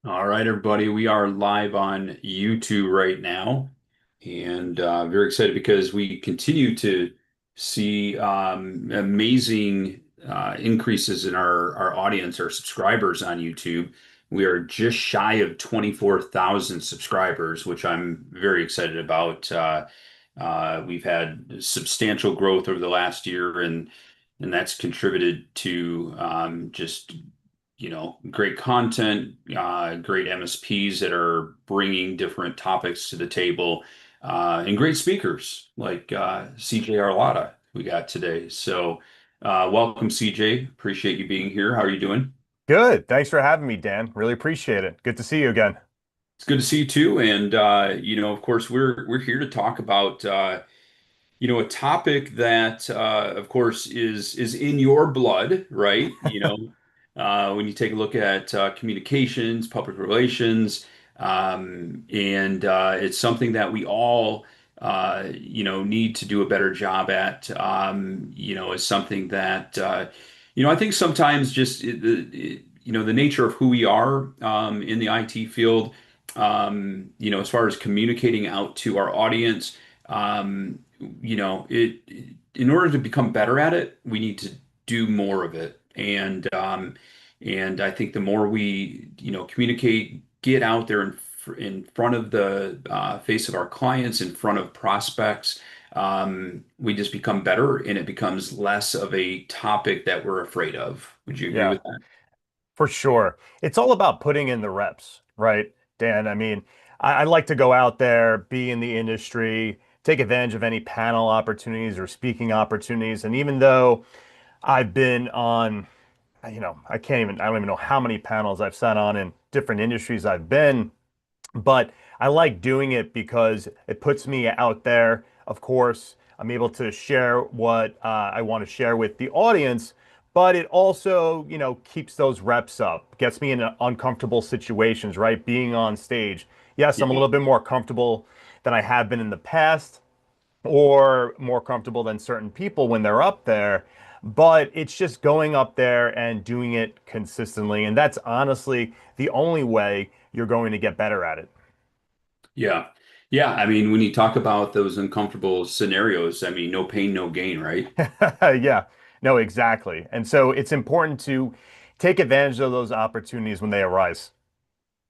All right, everybody, we are live on YouTube right now, and very excited because we continue to see amazing increases in our audience, our subscribers on YouTube. We are just shy of 24,000 subscribers, which I'm very excited about. We've had substantial growth over the last year, and that's contributed to just great content, great MSPs that are bringing different topics to the table, and great speakers like CJ Arlotta we got today. So, welcome, CJ. Appreciate you being here. How are you doing? Good. Thanks for having me, Dan. Really appreciate it. Good to see you again. It's good to see you too. And of course, we're here to talk about a topic that, of course, is in your blood, right? When you take a look at communications, public relations, and it's something that we all, need to do a better job at. Is something that, I think sometimes just the nature of who we are in the IT field, as far as communicating out to our audience. In order to become better at it, we need to do more of it. And I think the more we, communicate, get out there in front of the face of our clients, in front of prospects, we just become better and it becomes less of a topic that we're afraid of. Would you agree Yeah, with that? for sure. It's all about putting in the reps, right, Dan? I mean, I like to go out there, be in the industry, take advantage of any panel opportunities or speaking opportunities. And even though I've been on, I don't even know how many panels I've sat on in different industries I've been. But I like doing it because it puts me out there. Of course, I'm able to share what I want to share with the audience, but it also, keeps those reps up, gets me in uncomfortable situations, right? Being on stage. Yes, I'm a Yeah. little bit more comfortable than I have been in the past, or more comfortable than certain people when they're up there. But it's just going up there and doing it consistently. And that's honestly the only way you're going to get better at it. Yeah. Yeah. I mean, when you talk about those uncomfortable scenarios, I mean, no pain, no gain, right? Yeah, no, exactly. And so it's important to take advantage of those opportunities when they arise.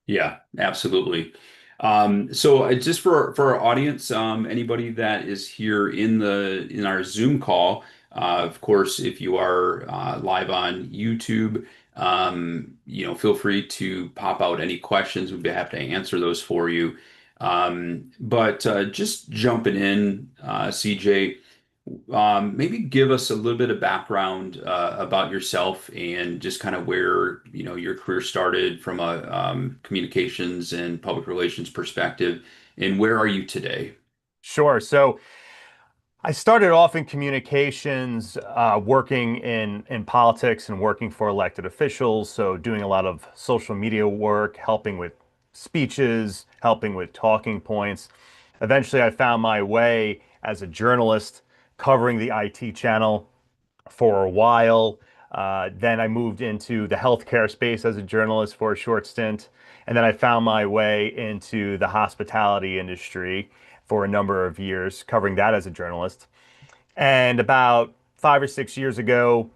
Yeah, absolutely. So just for our audience, anybody that is here in our Zoom call, of course, if you are live on YouTube, feel free to pop out any questions. We'd be happy to answer those for you. But just jumping in, CJ. Maybe give us a little bit of background about yourself and just kind of where, your career started from a communications and public relations perspective, and where are you today? Sure. So I started off in communications, working in politics and working for elected officials. So doing a lot of social media work, helping with speeches, helping with talking points. Eventually, I found my way as a journalist covering the IT channel for a while. Then I moved into the healthcare space as a journalist for a short stint. And then I found my way into the hospitality industry for a number of years, covering that as a journalist. And about 5 or 6 years ago,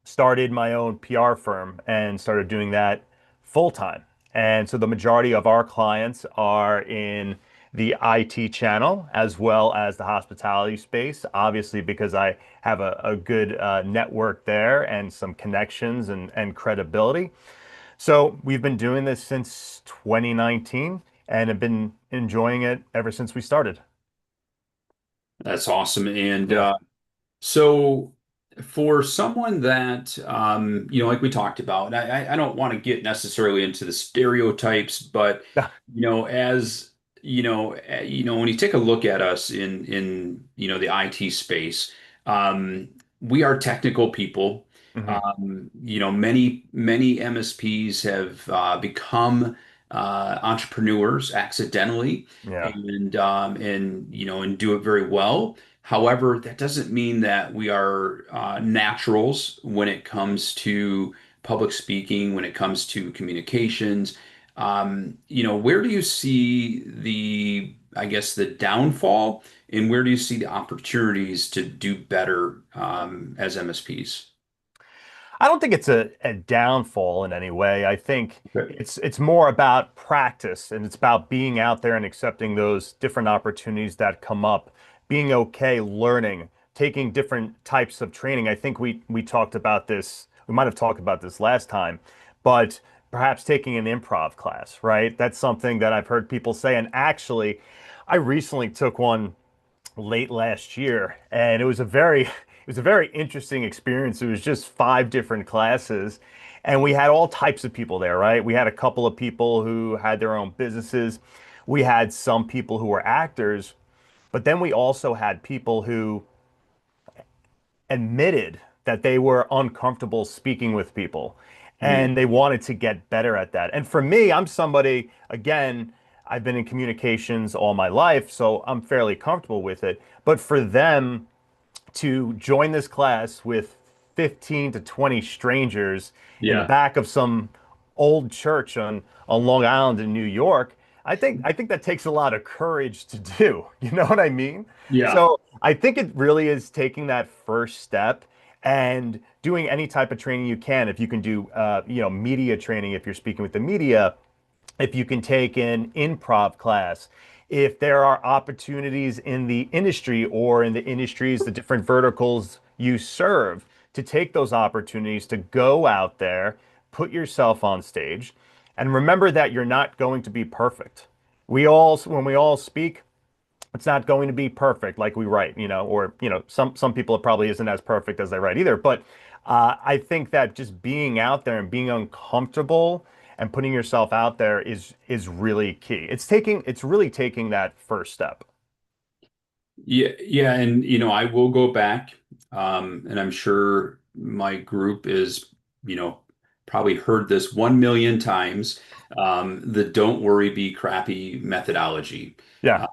started my own PR firm and started doing that full time. And so the majority of our clients are in the IT channel as well as the hospitality space, obviously, because I have a good network there and some connections and credibility. So we've been doing this since 2019 and have been enjoying it ever since we started. That's awesome. And Yeah. so for someone that, like we talked about, I don't want to get necessarily into the stereotypes, but as when you take a look at us in the IT space, we are technical people. Mhm. Many MSPs have become entrepreneurs accidentally, Yeah. and do it very well. However, that doesn't mean that we are naturals when it comes to public speaking, when it comes to communications. Where do you see I guess, the downfall, and where do you see the opportunities to do better as MSPs? I don't think it's a downfall in any way. I think Okay. it's more about practice and it's about being out there and accepting those different opportunities that come up, being okay learning, taking different types of training. I think we talked about this, we might have talked about this last time, but perhaps taking an improv class, right? That's something that I've heard people say. And actually, I recently took one late last year, and it was a very interesting experience. It was just five different classes, and we had all types of people there, right? We had a couple of people who had their own businesses. We had some people who were actors, but then we also had people who admitted that they were uncomfortable speaking with people Mm. and they wanted to get better at that. And for me, I'm somebody, again, I've been in communications all my life, so I'm fairly comfortable with it. But for them to join this class with 15 to 20 strangers in the Yeah. back of some old church on Long Island in New York, I think that takes a lot of courage to do. You know what I mean? Yeah. So I think it really is taking that first step and doing any type of training you can. If you can do, media training, if you're speaking with the media, if you can take an improv class, if there are opportunities in the industry or in the industries, the different verticals you serve, to take those opportunities to go out there, put yourself on stage, and remember that you're not going to be perfect. When we all speak, it's not going to be perfect like we write, or some people it probably isn't as perfect as they write either. But I think that just being out there and being uncomfortable and putting yourself out there is really key. It's really taking that first step. Yeah, yeah, and I will go back, and I'm sure my group is, probably heard this 1 million times. The "don't worry, be crappy" methodology. Yeah,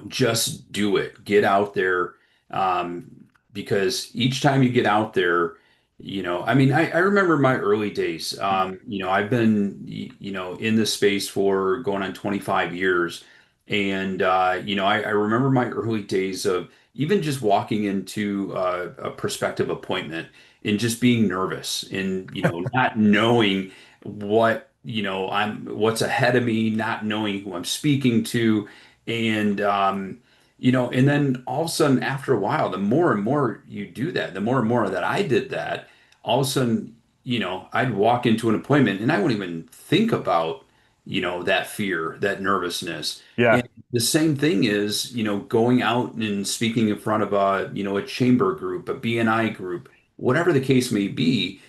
Just do it. Get out there, um, because each time you get out there, I mean, I remember my early days. I've been, in this space for going on 25 years. And I remember my early days of even just walking into a prospective appointment and just being nervous and not knowing what's ahead of me, not knowing who I'm speaking to, and and then all of a sudden after a while, the more and more you do that, the more and more that I did that, all of a sudden, I'd walk into an appointment and I wouldn't even think about that fear, that nervousness. yeah, And the same thing is, going out and speaking in front of a chamber group, a BNI group, whatever the case may be.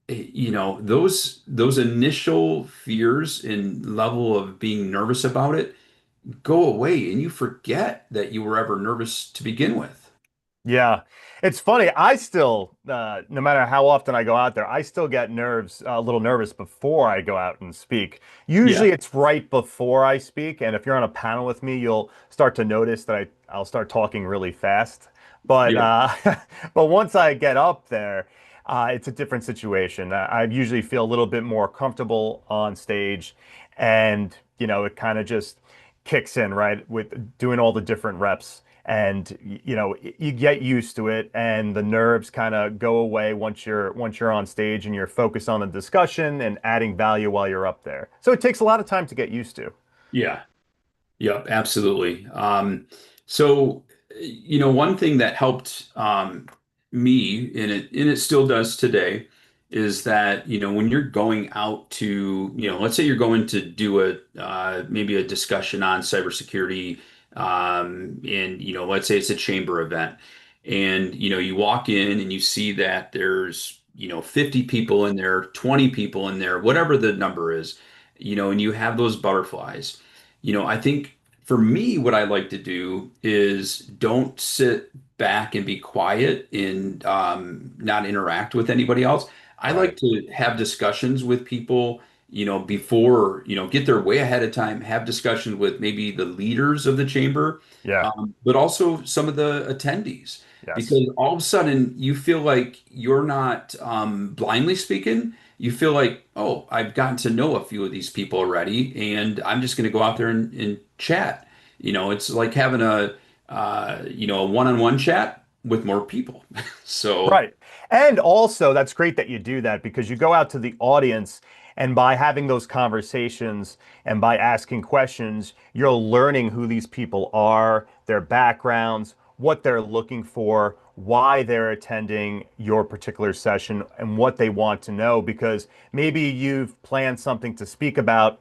Those initial fears and level of being nervous about it go away, and you forget that you were ever nervous to begin with. yeah. It's funny. I still, no matter how often I go out there, I still get a little nervous before I go out and speak. Usually Yeah. it's right before I speak. And if you're on a panel with me, you'll start to notice that I'll start talking really fast. But, Yeah. but once I get up there, it's a different situation. I usually feel a little bit more comfortable on stage and, it kind of just kicks in, right? With doing all the different reps and you get used to it and the nerves kind of go away once you're on stage and you're focused on the discussion and adding value while you're up there. So it takes a lot of time to get used to. Yeah. Yep, absolutely. So, one thing that helped me, and it still does today, is that, when you're going out to, let's say you're going to do maybe a discussion on cybersecurity, and, let's say it's a chamber event, and, you walk in and you see that there's, 50 people in there, 20 people in there, whatever the number is, and you have those butterflies. I think for me, what I like to do is don't sit back and be quiet and not interact with anybody else. I like Right. to have discussions with people, before, get there way ahead of time, have discussions with maybe the leaders of the chamber, Yeah. but also some of the attendees. Yes. because all of a sudden you feel like you're not blindly speaking. You feel like, oh, I've gotten to know a few of these people already, and I'm just going to go out there and chat. It's like having a one-on-one chat with more people. So, Right. And also, that's great that you do that because you go out to the audience, and by having those conversations and by asking questions, you're learning who these people are, their backgrounds, what they're looking for, why they're attending your particular session, and what they want to know. Because maybe you've planned something to speak about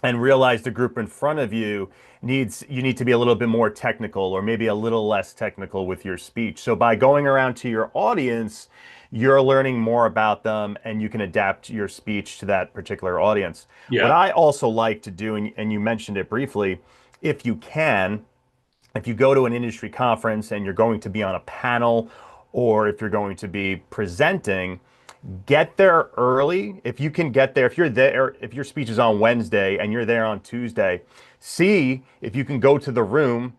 and realize the group in front of you need to be a little bit more technical or maybe a little less technical with your speech. So by going around to your audience, you're learning more about them and you can adapt your speech to that particular audience. What yeah, I also like to do, and you mentioned it briefly, if you can, if you go to an industry conference and you're going to be on a panel or if you're going to be presenting, get there early. If you can get there, if you're there, if your speech is on Wednesday and you're there on Tuesday, see if you can go to the room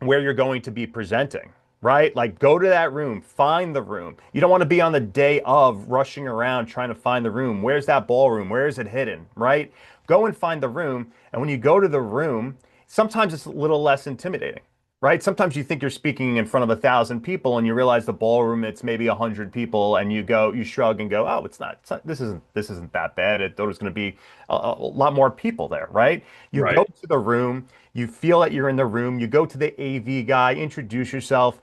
where you're going to be presenting, right? Like go to that room, find the room. You don't want to be on the day of rushing around trying to find the room. Where's that ballroom? Where is it hidden, right? Go and find the room. And when you go to the room, sometimes it's a little less intimidating. Right? Sometimes you think you're speaking in front of 1,000 people and you realize the ballroom it's maybe 100 people and you shrug and go, oh, this isn't that bad. There's going to be a lot more people there, right? You go right. to the room, you feel that you're in the room. You go to the AV guy, introduce yourself,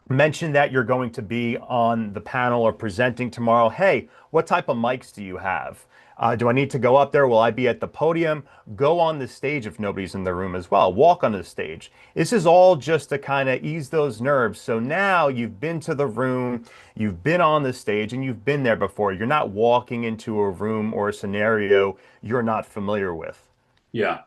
mention that you're going to be on the panel or presenting tomorrow. Hey, what type of mics do you have? Do I need to go up there? Will I be at the podium? Go on the stage if nobody's in the room as well. Walk on the stage. This is all just to kind of ease those nerves. So now you've been to the room, you've been on the stage, and you've been there before. You're not walking into a room or a scenario you're not familiar with. Yeah.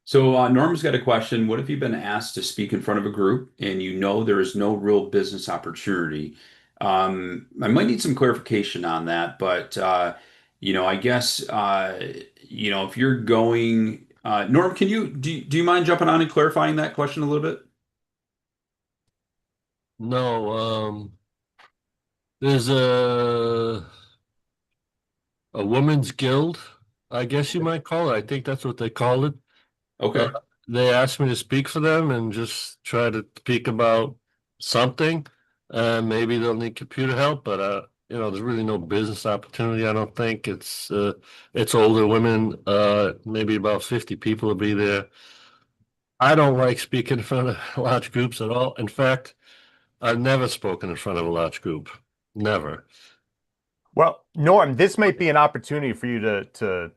So Norm's got a question. What if you've been asked to speak in front of a group and you know there is no real business opportunity? I might need some clarification on that, but I guess if you're going, Norm, do you mind jumping on and clarifying that question a little bit? No, there's a women's guild, I guess you might call it. I think that's what they call it. Uh, Okay. they asked me to speak for them and just try to speak about something. Maybe they'll need computer help, but there's really no business opportunity. I don't think it's older women. Maybe about 50 people will be there. I don't like speaking in front of large groups at all. In fact, I've never spoken in front of a large group. Never. Well, Norm, this might be an opportunity for you to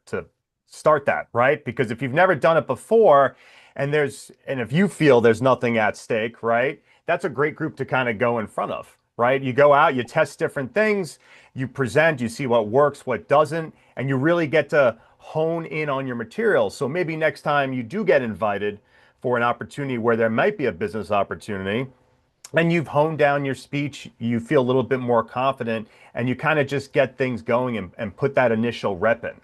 start that, right? Because if you've never done it before, and if you feel there's nothing at stake, right? That's a great group to kind of go in front of, right? You go out, you test different things, you present, you see what works, what doesn't, and you really get to hone in on your material. So maybe next time you do get invited for an opportunity where there might be a business opportunity, and you've honed down your speech, you feel a little bit more confident, and you kind of just get things going and put that initial rep in.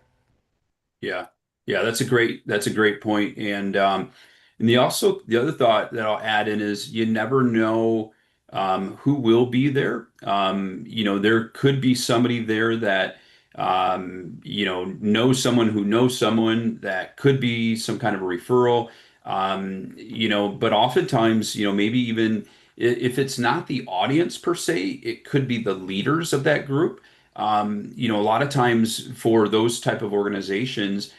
Yeah. Yeah, that's a great point. And the other thought that I'll add in is you never know who will be there. There could be somebody there that knows someone who knows someone that could be some kind of a referral. But oftentimes, maybe even if it's not the audience per se, it could be the leaders of that group. A lot of times for those type of organizations,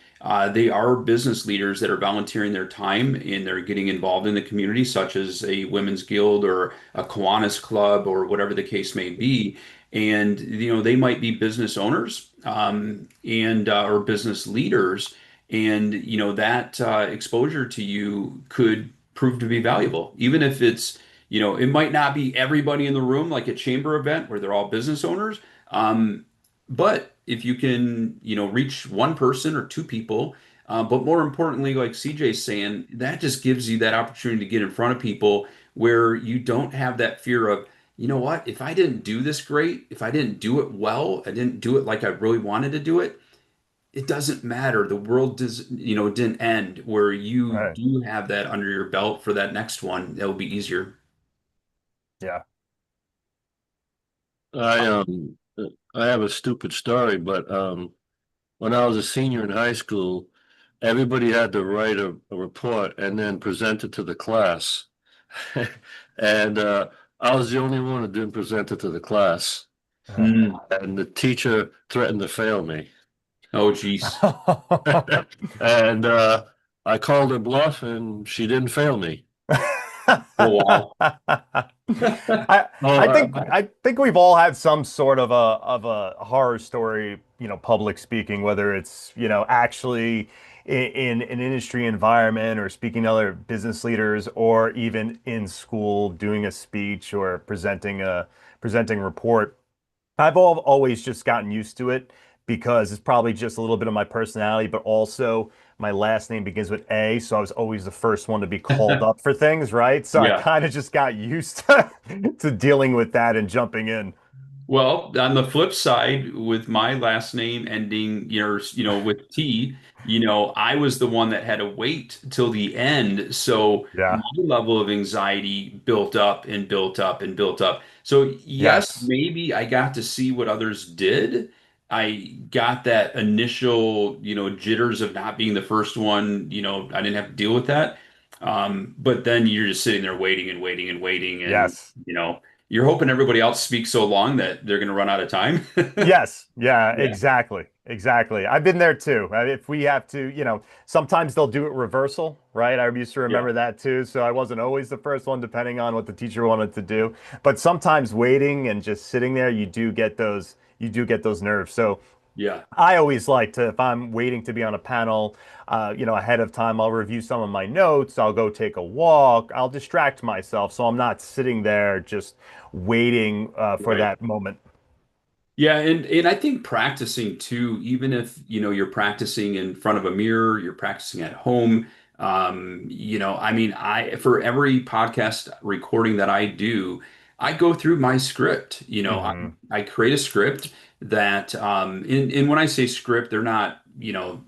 they are business leaders that are volunteering their time and they're getting involved in the community, such as a women's guild or a Kiwanis club or whatever the case may be. And they might be business owners and or business leaders, and that exposure to you could prove to be valuable, even if it might not be everybody in the room like a chamber event where they're all business owners. But if you can, reach one person or two people, but more importantly, like CJ's saying, that just gives you that opportunity to get in front of people where you don't have that fear of, you know what, if I didn't do this great, if I didn't do it well, I didn't do it like I really wanted to do it, it doesn't matter. The world didn't end where you Right. do have that under your belt for that next one. That will be easier. Yeah. I I have a stupid story, but when I was a senior in high school, everybody had to write a report and then present it to the class. And I was the only one who didn't present it to the class. Mm. And the teacher threatened to fail me. Oh, geez. And I called her bluff and she didn't fail me. Oh, wow. I Oh, I think we've all had some sort of a horror story, public speaking, whether it's, actually in an industry environment or speaking to other business leaders or even in school doing a speech or presenting a report. I've always just gotten used to it because it's probably just a little bit of my personality, but also my last name begins with A, so I was always the first one to be called up for things, right? So I Yeah. kind of just got used to dealing with that and jumping in. Well, on the flip side, with my last name ending, with T, I was the one that had to wait till the end. So my Yeah. level of anxiety built up and built up and built up. So yes, Yes. maybe I got to see what others did. I got that initial, jitters of not being the first one. I didn't have to deal with that. But then you're just sitting there waiting and waiting and waiting, and Yes. you're hoping everybody else speaks so long that they're going to run out of time. Yes, yeah, Yeah, exactly. Exactly. I've been there too. If we have to, sometimes they'll do it reversal, right? I used to yeah, remember that too. So I wasn't always the first one, depending on what the teacher wanted to do. But sometimes waiting and just sitting there, you do get those nerves. So yeah. I always like to, if I'm waiting to be on a panel, ahead of time, I'll review some of my notes. I'll go take a walk. I'll distract myself so I'm not sitting there just waiting for Right. that moment. Yeah, and I think practicing too, even if you're practicing in front of a mirror, you're practicing at home. I mean, I for every podcast recording that I do, I go through my script. Hmm. I create a script that, and when I say script, they're not,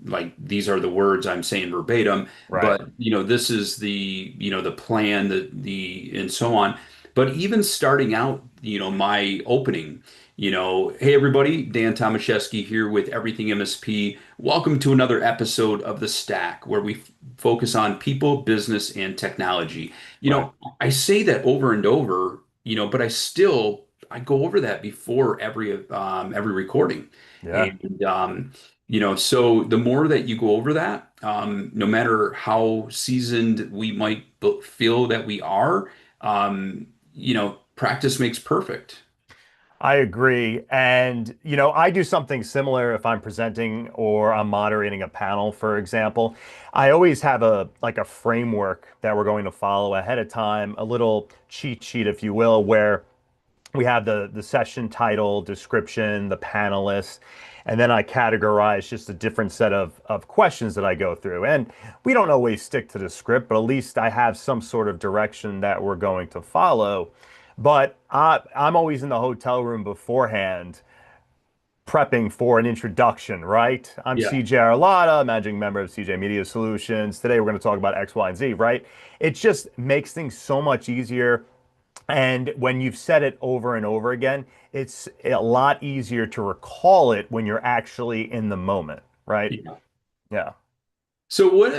like these are the words I'm saying verbatim, Right. but this is the plan, the and so on. But even starting out, my opening. Hey everybody, Dan Tomaszewski here with Everything MSP. Welcome to another episode of The Stack, where we focus on people, business, and technology. Right. I say that over and over, but I go over that before every recording. Yeah. And so the more that you go over that, no matter how seasoned we might feel that we are, practice makes perfect. I agree. And, I do something similar if I'm presenting or I'm moderating a panel, for example. I always have a framework that we're going to follow ahead of time, a little cheat sheet, if you will, where we have the session title, description, the panelists, and then I categorize just a different set of questions that I go through. And we don't always stick to the script, but at least I have some sort of direction that we're going to follow. But I'm always in the hotel room beforehand, prepping for an introduction, right? I'm Yeah. CJ Arlotta, managing member of CJ Media Solutions. Today we're going to talk about X, Y, and Z, right? It just makes things so much easier. And when you've said it over and over again, it's a lot easier to recall it when you're actually in the moment, right? Yeah. Yeah. So what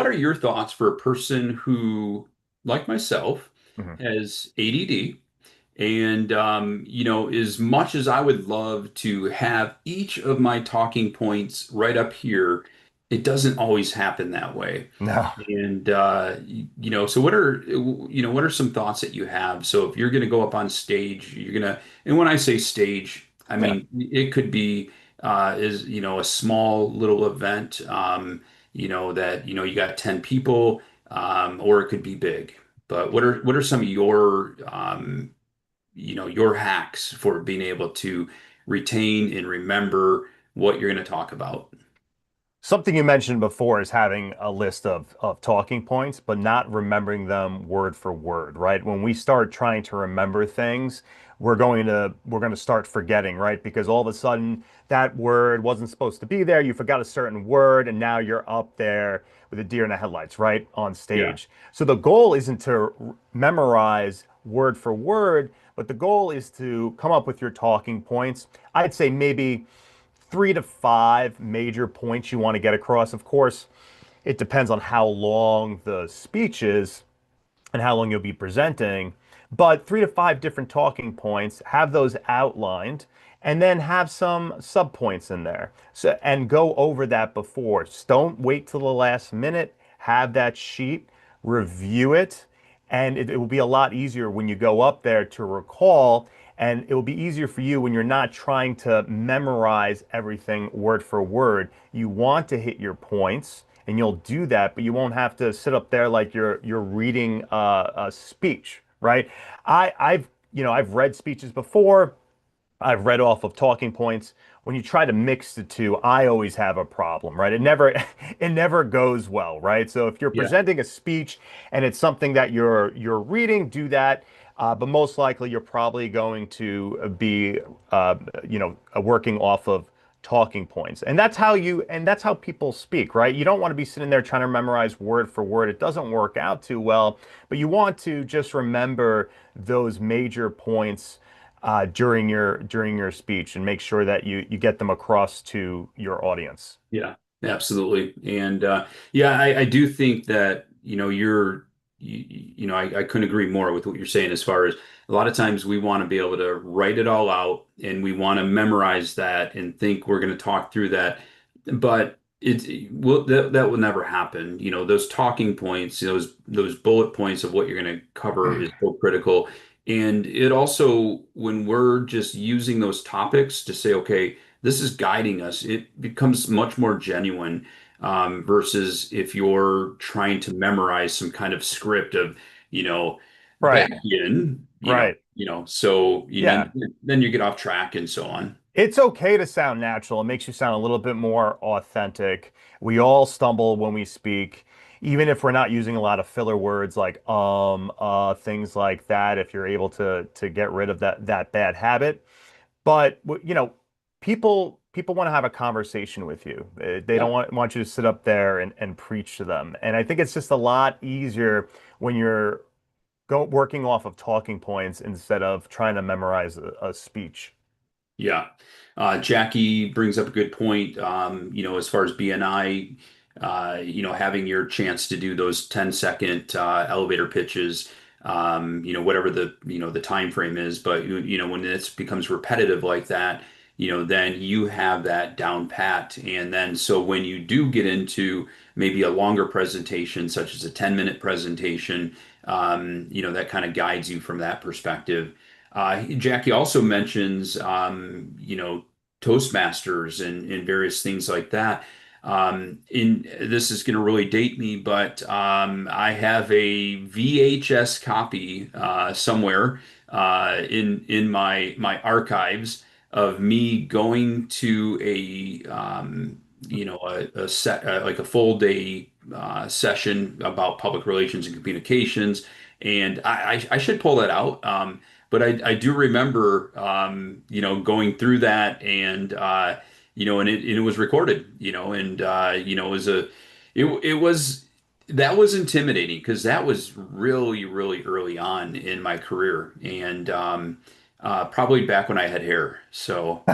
are your thoughts for a person who, like myself, Hmm. has ADD? And, as much as I would love to have each of my talking points right up here, it doesn't always happen that way. No. And, so what are some thoughts that you have? So if you're going to go up on stage, and when I say stage, I Yeah. mean, it could be, a small little event, that, you got 10 people, or it could be big. But what are some of your hacks for being able to retain and remember what you're going to talk about? Something you mentioned before is having a list of talking points, but not remembering them word for word, right? When we start trying to remember things, we're going to start forgetting, right? Because all of a sudden that word wasn't supposed to be there. You forgot a certain word, and now you're up there with a deer in the headlights, right? On Yeah. stage. So the goal isn't to memorize word for word, but the goal is to come up with your talking points. I'd say maybe 3 to 5 major points you want to get across. Of course, it depends on how long the speech is and how long you'll be presenting, but 3 to 5 different talking points, have those outlined, and then have some subpoints in there. So, and go over that before. Just don't wait till the last minute. Have that sheet, review it, and it will be a lot easier when you go up there to recall. And it will be easier for you when you're not trying to memorize everything word for word. You want to hit your points, and you'll do that, but you won't have to sit up there like you're reading a speech, right? I've read speeches before. I've read off of talking points. When you try to mix the two, I always have a problem, right? It never it never goes well, right? So if you're Yeah. presenting a speech and it's something that you're reading, do that. But most likely you're probably going to be working off of talking points. And that's how people speak, right? You don't want to be sitting there trying to memorize word for word. It doesn't work out too well, but you want to just remember those major points during your speech and make sure that you get them across to your audience. Yeah, absolutely. And yeah, I do think that, I couldn't agree more with what you're saying as far as a lot of times we want to be able to write it all out and we want to memorize that and think we're going to talk through that. But that will never happen. Those talking points, those bullet points of what you're going to cover is so critical. And it also, when we're just using those topics to say, okay, this is guiding us, it becomes much more genuine, versus if you're trying to memorize some kind of script of, you know, back Right, in, right. so Yeah. then you get off track and so on. It's okay to sound natural. It makes you sound a little bit more authentic. We all stumble when we speak, even if we're not using a lot of filler words like things like that, if you're able to get rid of that bad habit. But people want to have a conversation with you. They Yeah. don't want you to sit up there and preach to them. And I think it's just a lot easier when you're working off of talking points instead of trying to memorize a speech. Yeah. Jackie brings up a good point. As far as BNI, having your chance to do those 10-second elevator pitches, whatever the time frame is, but when this becomes repetitive like that, then you have that down pat. And then so when you do get into maybe a longer presentation, such as a 10-minute presentation, that kind of guides you from that perspective. Jackie also mentions, Toastmasters and various things like that. In this is going to really date me, but I have a VHS copy somewhere in my archives of me going to a set like a full day session about public relations and communications, and I should pull that out. But I do remember, going through that and it was recorded, and it was it was that was intimidating because that was really, really early on in my career and probably back when I had hair. So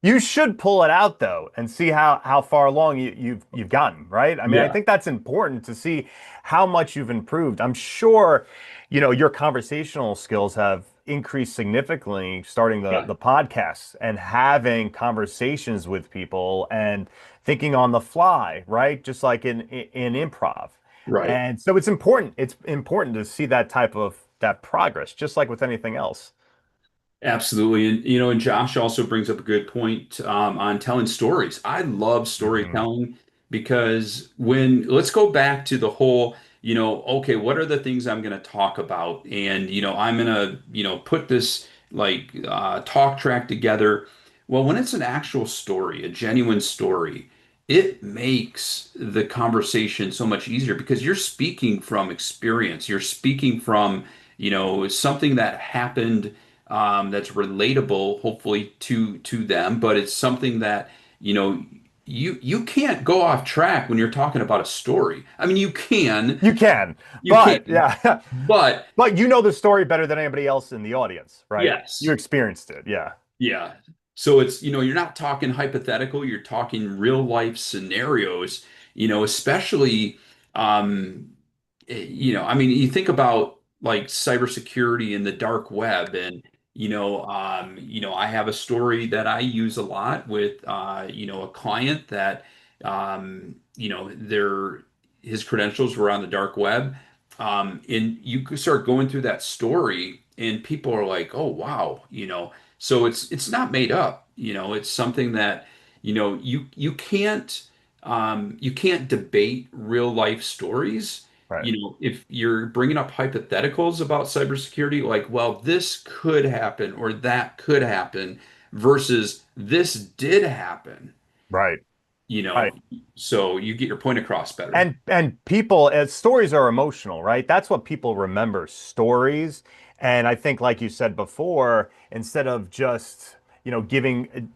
You should pull it out though and see how far along you've gotten, right? I mean, I yeah, think that's important to see how much you've improved. I'm sure, your conversational skills have increased significantly starting the yeah, the podcasts and having conversations with people and thinking on the fly, right? Just like in improv. right. And so it's important. It's important to see that type of that progress, just like with anything else. Absolutely. And and Josh also brings up a good point on telling stories. I love Mhm. storytelling because let's go back to the whole, okay, what are the things I'm going to talk about? And, I'm going to, put this like talk track together. Well, when it's an actual story, a genuine story, it makes the conversation so much easier because you're speaking from experience. You're speaking from, something that happened, that's relatable, hopefully to them, but it's something that, you know, you can't go off track when you're talking about a story. I mean, You can, you can, but yeah, but but you know the story better than anybody else in the audience, right? You yes. experienced it. Yeah. Yeah. So it's, you're not talking hypothetical, you're talking real life scenarios, especially, um, I mean, you think about like cybersecurity and the dark web and, I have a story that I use a lot with, a client that, his credentials were on the dark web. And you could start going through that story and people are like, oh, wow, so it's not made up, it's something that, you can't debate real life stories. Right. If you're bringing up hypotheticals about cybersecurity, like, well, this could happen or that could happen versus this did happen, Right. you Right. know, so you get your point across better. And people, as stories are emotional, right? That's what people remember, stories. And I think, like you said before, instead of just, giving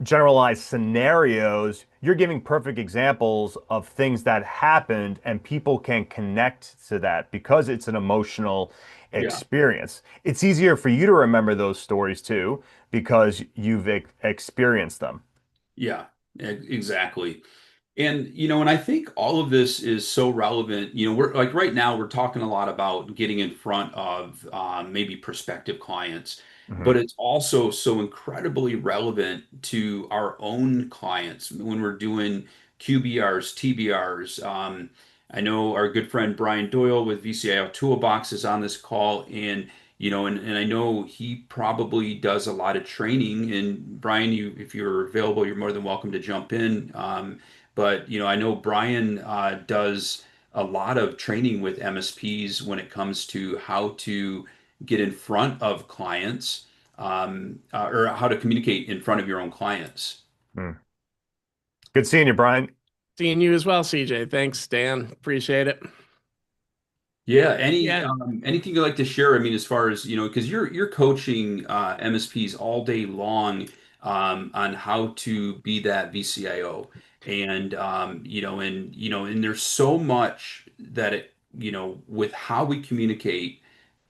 generalized scenarios, you're giving perfect examples of things that happened, and people can connect to that because it's an emotional Yeah. experience. It's easier for you to remember those stories too, because you've experienced them. Yeah, exactly. And and I think all of this is so relevant. We're like right now we're talking a lot about getting in front of maybe prospective clients, but Mhm. it's also so incredibly relevant to our own clients when we're doing QBRs, TBRs. I know our good friend Brian Doyle with VCIO Toolbox is on this call, and and I know he probably does a lot of training. And Brian, if you're available, you're more than welcome to jump in. But I know Brian does a lot of training with MSPs when it comes to how to get in front of clients, or how to communicate in front of your own clients. Mm. Good seeing you, Brian. Seeing you as well, CJ. Thanks, Dan. Appreciate it. Yeah, Yeah. anything you'd like to share? I mean, as far as because you're coaching MSPs all day long, on how to be that VCIO, and and there's so much that with how we communicate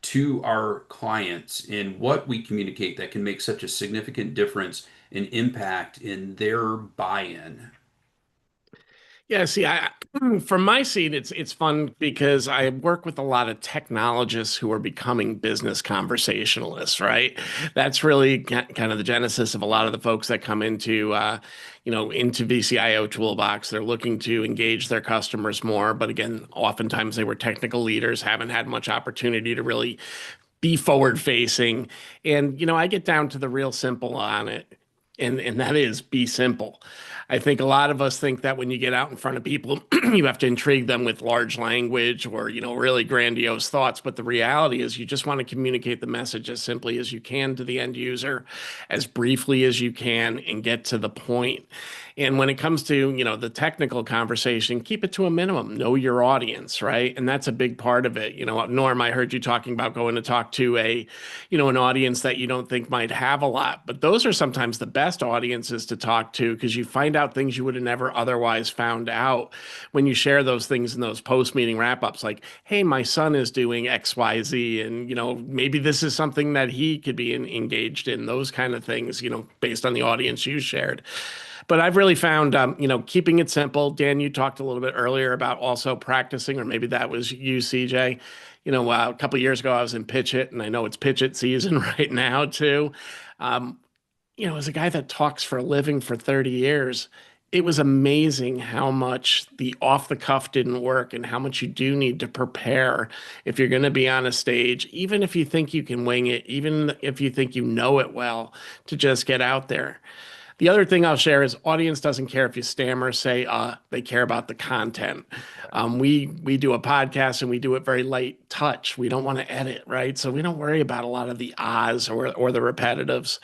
to our clients and what we communicate that can make such a significant difference and impact in their buy-in. Yeah, see, I from my seat, it's fun because I work with a lot of technologists who are becoming business conversationalists, right? That's really kind of the genesis of a lot of the folks that come into VCIO Toolbox. They're looking to engage their customers more, but again, oftentimes they were technical leaders, haven't had much opportunity to really be forward facing. And, I get down to the real simple on it. And that is be simple. I think a lot of us think that when you get out in front of people, you have to intrigue them with large language or, really grandiose thoughts. But the reality is you just want to communicate the message as simply as you can to the end user, as briefly as you can, and get to the point. And when it comes to, the technical conversation, keep it to a minimum. Know your audience, right? And that's a big part of it. Norm, I heard you talking about going to talk to an audience that you don't think might have a lot, but those are sometimes the best audiences to talk to because you find out things you would have never otherwise found out when you share those things in those post-meeting wrap-ups, like, hey, my son is doing XYZ, and maybe this is something that he could be engaged in, those kind of things, based on the audience you shared. But I've really found, keeping it simple. Dan, you talked a little bit earlier about also practicing, or maybe that was you, CJ. A couple of years ago, I was in Pitch It, and I know it's Pitch It season right now too. Um, as a guy that talks for a living for 30 years, it was amazing how much the off the cuff didn't work and how much you do need to prepare if you're going to be on a stage, even if you think you can wing it, even if you think you know it well, to just get out there. The other thing I'll share is audience doesn't care if you stammer, say, they care about the content. We do a podcast and we do it very light touch. We don't want to edit, right? So we don't worry about a lot of the ahs or the repetitives.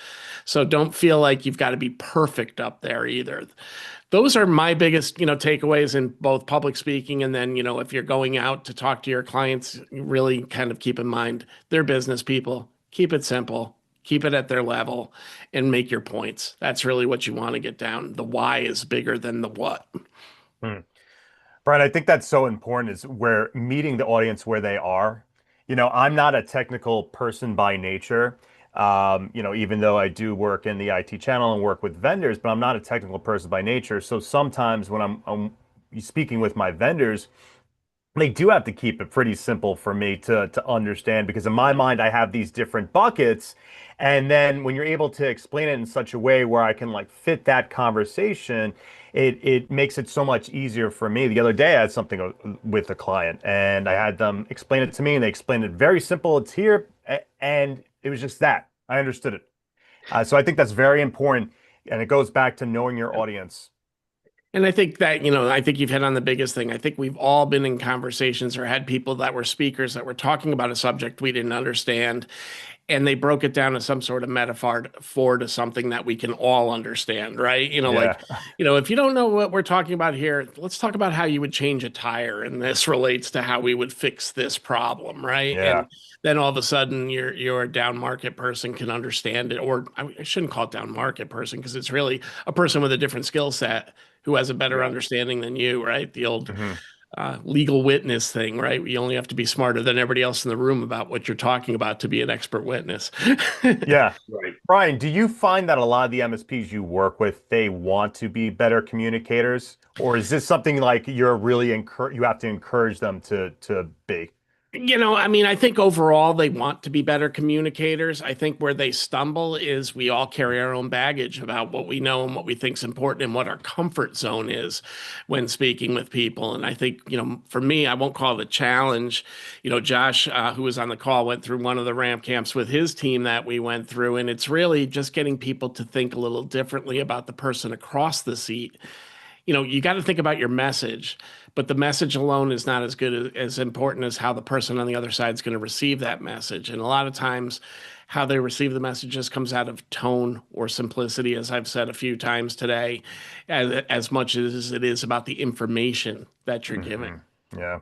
So don't feel like you've got to be perfect up there either. Those are my biggest, takeaways in both public speaking and then, if you're going out to talk to your clients, really kind of keep in mind they're business people. Keep it simple, keep it at their level, and make your points. That's really what you want to get down. The why is bigger than the what. Hmm. Brian, I think that's so important is where meeting the audience where they are. I'm not a technical person by nature. Even though I do work in the IT channel and work with vendors, but I'm not a technical person by nature. So sometimes when I'm speaking with my vendors, they do have to keep it pretty simple for me to understand because in my mind I have these different buckets, and then when you're able to explain it in such a way where I can like fit that conversation, it makes it so much easier for me. The other day I had something with a client and I had them explain it to me and they explained it very simple. It's here, and it was just that I understood it. So I think that's very important, and it goes back to knowing your audience. And I think that, I think you've hit on the biggest thing. I think we've all been in conversations or had people that were speakers that were talking about a subject we didn't understand, and they broke it down to some sort of metaphor to something that we can all understand, right? Yeah. If you don't know what we're talking about here, let's talk about how you would change a tire, and this relates to how we would fix this problem, right? Yeah. And then all of a sudden, your down market person can understand it, or I shouldn't call it down market person because it's really a person with a different skill set who has a better Yeah. understanding than you, right? The old Hmm. legal witness thing, right? You only have to be smarter than everybody else in the room about what you're talking about to be an expert witness. Yeah. Right. Brian, do you find that a lot of the MSPs you work with, they want to be better communicators? Or is this something like you have to encourage them to be? I think overall they want to be better communicators. I think where they stumble is we all carry our own baggage about what we know and what we think is important and what our comfort zone is when speaking with people. And I think, for me, I won't call it a challenge. Josh, who was on the call, went through one of the ramp camps with his team that we went through. And it's really just getting people to think a little differently about the person across the seat. You got to think about your message, but the message alone is not as good as important as how the person on the other side is going to receive that message. And a lot of times, how they receive the message just comes out of tone or simplicity, as I've said a few times today, as much as it is about the information that you're Hmm. giving. Yeah,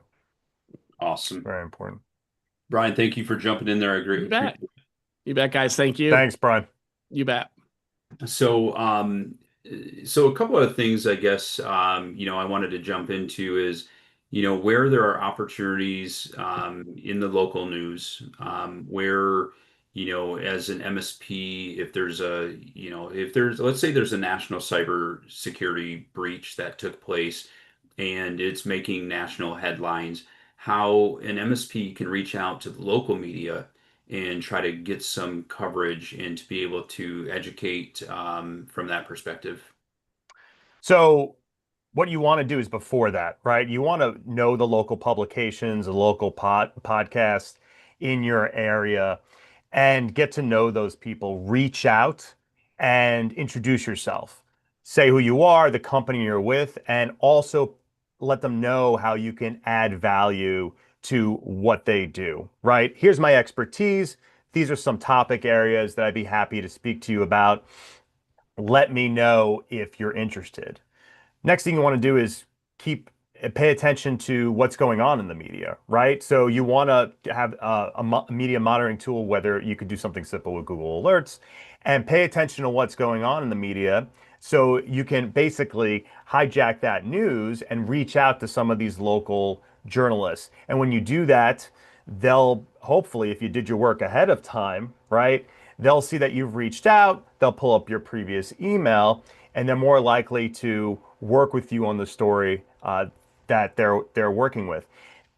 Awesome. very important. Brian, thank you for jumping in there. I You agree. bet. You bet, guys. Thank you. Thanks, Brian. You bet. So, so a couple of things, I guess, I wanted to jump into is, where there are opportunities, in the local news, where, as an MSP, if there's let's say there's a national cyber security breach that took place and it's making national headlines, how an MSP can reach out to the local media and try to get some coverage and to be able to educate from that perspective. So what you want to do is before that, right? You want to know the local publications, the local podcast in your area and get to know those people. Reach out and introduce yourself. Say who you are, the company you're with, and also let them know how you can add value to what they do, right? Here's my expertise. These are some topic areas that I'd be happy to speak to you about. Let me know if you're interested. Next thing you want to do is pay attention to what's going on in the media, right? So you want to have a media monitoring tool, whether you could do something simple with Google Alerts, and pay attention to what's going on in the media so you can basically hijack that news and reach out to some of these local journalists. And when you do that, they'll hopefully, if you did your work ahead of time, right? They'll see that you've reached out, they'll pull up your previous email, and they're more likely to work with you on the story that they're working with.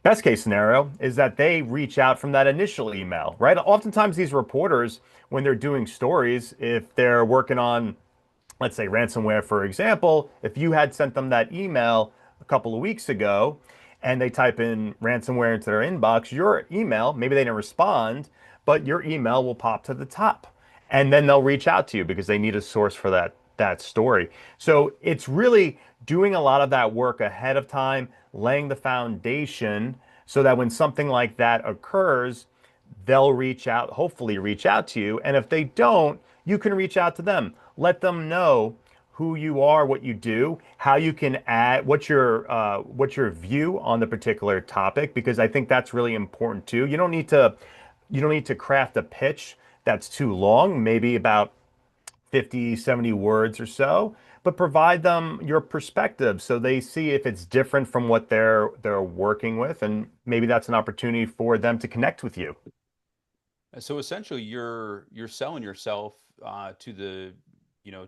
Best case scenario is that they reach out from that initial email, right? Oftentimes these reporters, when they're doing stories, if they're working on, let's say, ransomware, for example, if you had sent them that email a couple of weeks ago and they type in ransomware into their inbox, your email, maybe they didn't respond, but your email will pop to the top. And then they'll reach out to you because they need a source for that story. So it's really doing a lot of that work ahead of time, laying the foundation so that when something like that occurs, they'll reach out, hopefully reach out to you. And if they don't, you can reach out to them. Let them know who you are, what you do, how you can add, what's your view on the particular topic, because I think that's really important too. You don't need to craft a pitch that's too long, maybe about 50, 70 words or so, but provide them your perspective so they see if it's different from what they're working with, and maybe that's an opportunity for them to connect with you. So essentially, you're selling yourself to the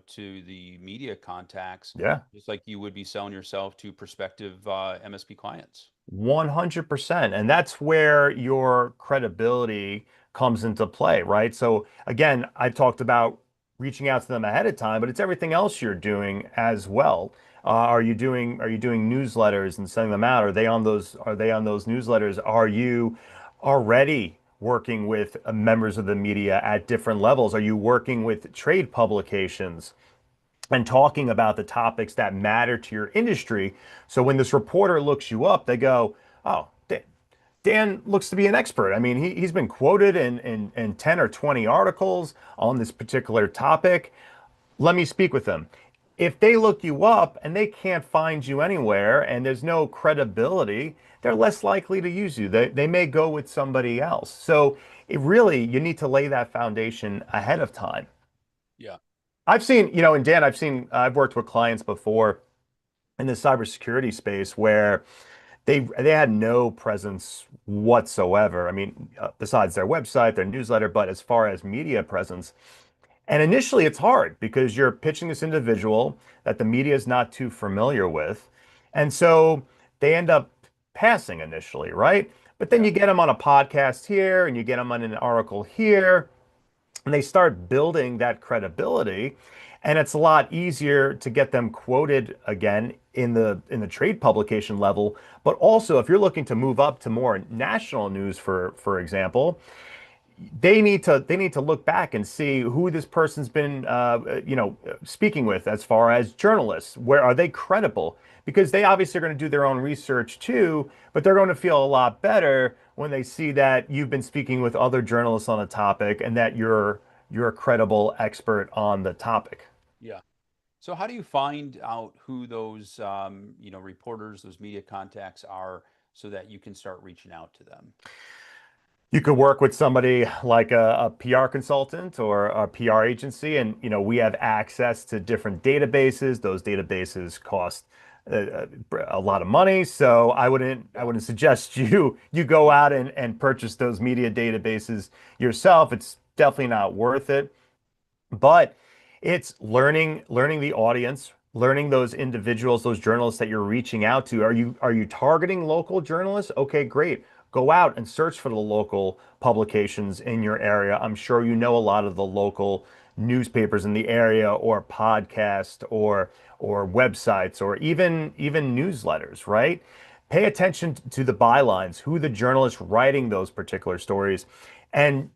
to the media contacts, Yeah. just like you would be selling yourself to prospective MSP clients. 100%. And that's where your credibility comes into play, right? So again, I talked about reaching out to them ahead of time, but it's everything else you're doing as well. Are you doing newsletters and sending them out? Are they on those newsletters? Are you already working with members of the media at different levels? Are you working with trade publications and talking about the topics that matter to your industry? So when this reporter looks you up, they go, "Oh, Dan looks to be an expert. I mean, he's been quoted in 10 or 20 articles on this particular topic. Let me speak with them." If they look you up and they can't find you anywhere and there's no credibility, they're less likely to use you. They may go with somebody else. So it really, you need to lay that foundation ahead of time. Yeah. I've seen, and Dan, I've worked with clients before in the cybersecurity space where they had no presence whatsoever. I mean, besides their website, their newsletter, but as far as media presence. And initially, it's hard because you're pitching this individual that the media is not too familiar with. And so they end up passing initially, right? But then Yeah. you get them on a podcast here and you get them on an article here, and they start building that credibility, and it's a lot easier to get them quoted again in the trade publication level. But also, if you're looking to move up to more national news, for example, they need to look back and see who this person's been speaking with as far as journalists. Where are they credible? Because they obviously are going to do their own research too, but they're going to feel a lot better when they see that you've been speaking with other journalists on a topic and that you're a credible expert on the topic. Yeah. So how do you find out who those reporters, those media contacts are, so that you can start reaching out to them? You could work with somebody like a PR consultant or a PR agency, and we have access to different databases. Those databases cost a lot of money, so I Yeah. wouldn't suggest you go out and purchase those media databases yourself. It's definitely not worth it. But it's learning the audience, learning those individuals, those journalists that you're reaching out to. Are you targeting local journalists? Okay, great. Go out and search for the local publications in your area. I'm sure you know a lot of the local newspapers in the area, or podcast, or websites, or even newsletters, right? Pay attention to the bylines, who the journalists writing those particular stories, and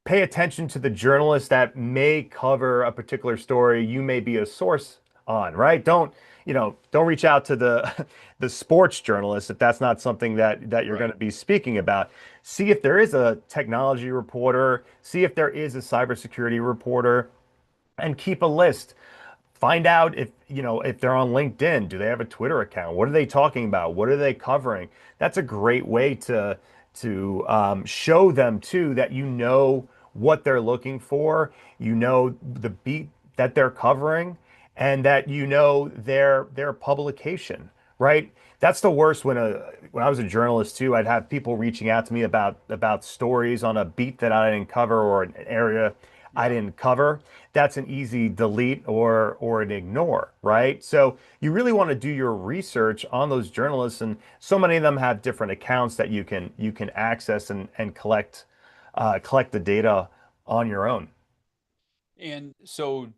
pay attention to the journalists that may cover a particular story you may be a source on, right? Don't reach out to the the sports journalist if that's not something that you're going Right. to be speaking about. See if there is a technology reporter, see if there is a cybersecurity reporter, and keep a list. Find out if they're on LinkedIn. Do they have a Twitter account? What are they talking about? What are they covering? That's a great way to show them too that you know what they're looking for, you know the beat that they're covering, and that you know their publication, right? That's the worst when I was a journalist too, I'd have people reaching out to me about stories on a beat that I didn't cover, or an area I Yeah. didn't cover. That's an easy delete or an ignore, right? So you really want to do your research on those journalists, and so many of them have different accounts that you can access and collect the data on your own. And so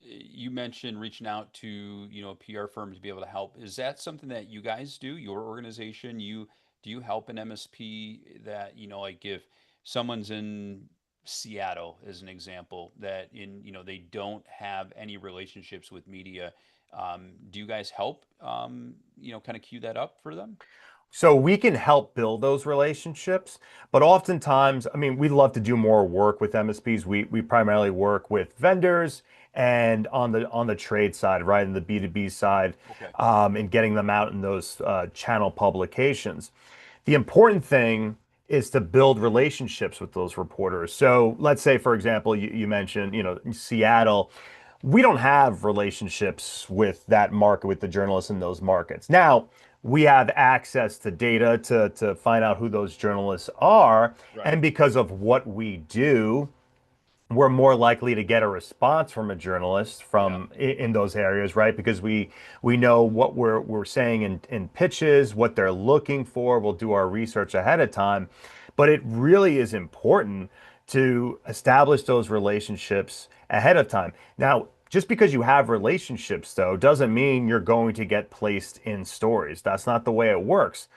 you mentioned reaching out to, a PR firm to be able to help. Is that something that you guys do, your organization? Do you help an MSP that, like if someone's in Seattle as an example, that they don't have any relationships with media. Do you guys help, kind of cue that up for them? So we can help build those relationships, but oftentimes, I mean, we'd love to do more work with MSPs. We primarily work with vendors and on the trade side, right, and the B2B side, Okay. and getting them out in those channel publications. The important thing is to build relationships with those reporters. So let's say, for example, you mentioned, Seattle. We don't have relationships with that market, with the journalists in those markets. Now, we have access to data to find out who those journalists are. Right. And because of what we do, we're more likely to get a response from a journalist Yeah. from in those areas, right? Because we know what we're saying in pitches, what they're looking for. We'll do our research ahead of time, but it really is important to establish those relationships ahead of time. Now, just because you have relationships, though, doesn't mean you're going to get placed in stories. That's not the way it works.